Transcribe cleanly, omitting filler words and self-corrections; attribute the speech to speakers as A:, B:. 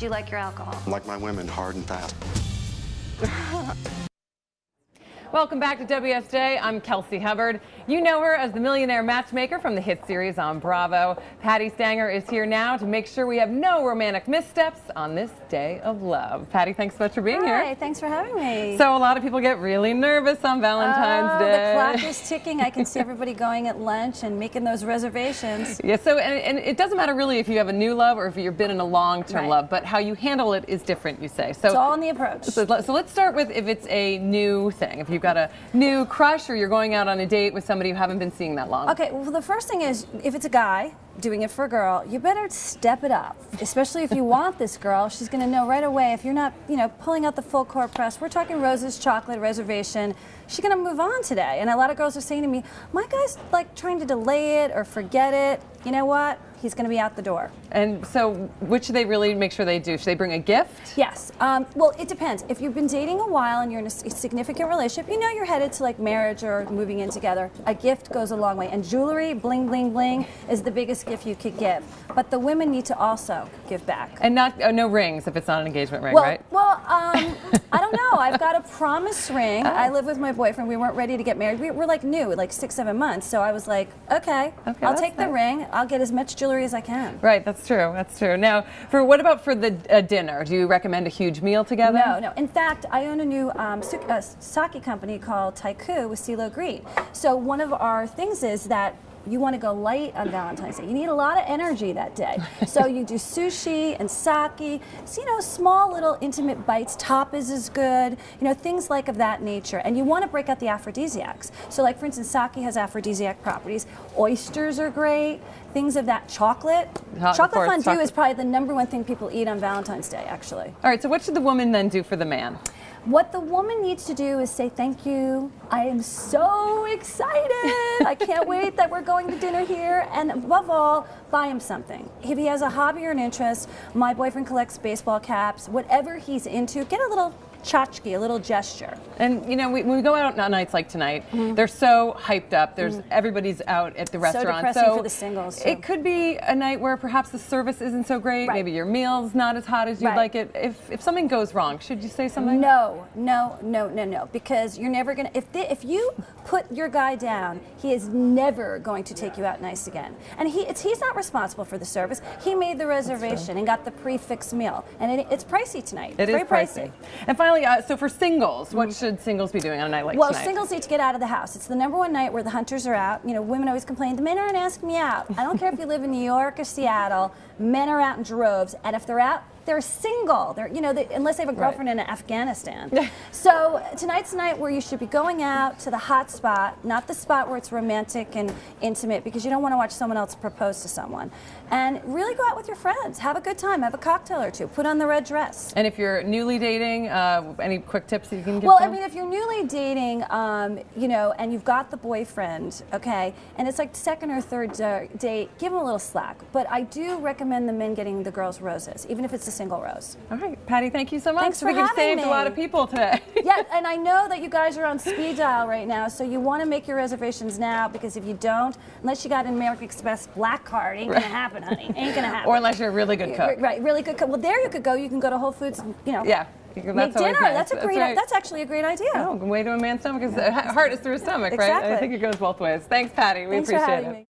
A: do you like your alcohol?
B: I like my women hard and fast.
C: Welcome back to WSJ. I'm Kelsey Hubbard. You know her as the Millionaire Matchmaker from the hit series on Bravo. Patti Stanger is here now to make sure we have no romantic missteps on this day of love. Patti, thanks so much for being here.
D: Hi, thanks for having me.
C: So a lot of people get really nervous on Valentine's Day.
D: The clock is ticking. I can see everybody going at lunch and making those reservations.
C: Yeah, so and it doesn't matter really if you have a new love or if you've been in a long-term love, but how you handle it is different, you say. So
D: it's all in the approach.
C: So let's start with if it's a new thing. If you've got a new crush or you're going out on a date with somebody you haven't been seeing that long.
D: Okay, well, the first thing is, if it's a guy doing it for a girl, you better step it up. Especially if you want this girl, she's going to know right away. If you're not, pulling out the full court press, we're talking roses, chocolate, reservation, she's going to move on today. And a lot of girls are saying to me, my guy's like trying to delay it or forget it. You know what? He's going to be out the door.
C: And so, which should they really make sure they do? Should they bring a gift?
D: Yes. Well, it depends. If you've been dating a while and you're in a significant relationship, you know you're headed to like marriage or moving in together. A gift goes a long way. And jewelry, bling, bling, bling, is the biggest gift you could give. But the women need to also give back.
C: And not no rings if it's not an engagement ring,
D: well,
C: right?
D: Well, I don't know. I've got a promise ring. I live with my boyfriend. We weren't ready to get married. We're like new, like 6-7 months. So I was like, okay I'll take the ring. I'll get as much jewelry as I can.
C: Right, that's true. That's true. Now, what about for the dinner? Do you recommend a huge meal together?
D: No. In fact, I own a new sake company called Taiku with CeeLo Green. So one of our things is that you want to go light on Valentine's Day. You need a lot of energy that day. So you do sushi and sake, so, small little intimate bites. Tapas is good, things like of that nature. And you want to break out the aphrodisiacs. So like, for instance, sake has aphrodisiac properties. Oysters are great. Things of that. Chocolate fondue is probably the #1 thing people eat on Valentine's Day, actually.
C: All right, so what should the woman then do for the man?
D: What the woman needs to do is say, thank you. I am so excited. I can't wait that we're going to dinner here. And above all, buy him something. If he has a hobby or an interest, my boyfriend collects baseball caps, whatever he's into, get a little tchotchke, a little gesture.
C: And when we go out on nights like tonight, they're so hyped up. Everybody's out at the restaurant.
D: So depressing for the singles too.
C: It could be a night where perhaps the service isn't so great.
D: Right.
C: Maybe your meal's not as hot as you'd like it. If something goes wrong, should you say something?
D: No. Because you're never gonna. If you put your guy down, he is never going to take you out nice again. And he's not responsible for the service. He made the reservation and got the prefix meal, and it's pricey tonight.
C: It is
D: very pricey.
C: And finally, so for singles, what should singles be doing on a night like tonight?
D: Well, singles need to get out of the house. It's the #1 night where the hunters are out. Women always complain, the men aren't asking me out. I don't care if you live in New York or Seattle, men are out in droves, and if they're out, they're single. They're, unless they have a girlfriend in Afghanistan. So tonight's the night where you should be going out to the hot spot, not the spot where it's romantic and intimate, because you don't want to watch someone else propose to someone. And really go out with your friends. Have a good time. Have a cocktail or two. Put on the red dress.
C: And if you're newly dating, any quick tips that you can give
D: Well,
C: them?
D: I mean, if you're newly dating, and you've got the boyfriend, okay, and it's like second or third date, give him a little slack. But I do recommend the men getting the girls roses, even if it's a single rose.
C: All right, Patti, thank you so much.
D: Thanks for
C: You've
D: having
C: saved
D: me.
C: a lot of people today.
D: Yeah, and I know that you guys are on speed dial right now, so you want to make your reservations now, because if you don't, unless you got an American Express black card, ain't gonna happen, honey. Ain't gonna happen.
C: Or unless you're a really good cook.
D: Right, really good cook. Well, there you could go. You can go to Whole Foods and,
C: Yeah.
D: Make
C: That's
D: dinner.
C: Nice.
D: That's actually a great idea.
C: Oh, way to a man's stomach, because the heart is through his stomach, right?
D: Exactly.
C: I think it goes both ways. Thanks, Patti. We
D: Thanks
C: appreciate
D: for having
C: it.
D: me.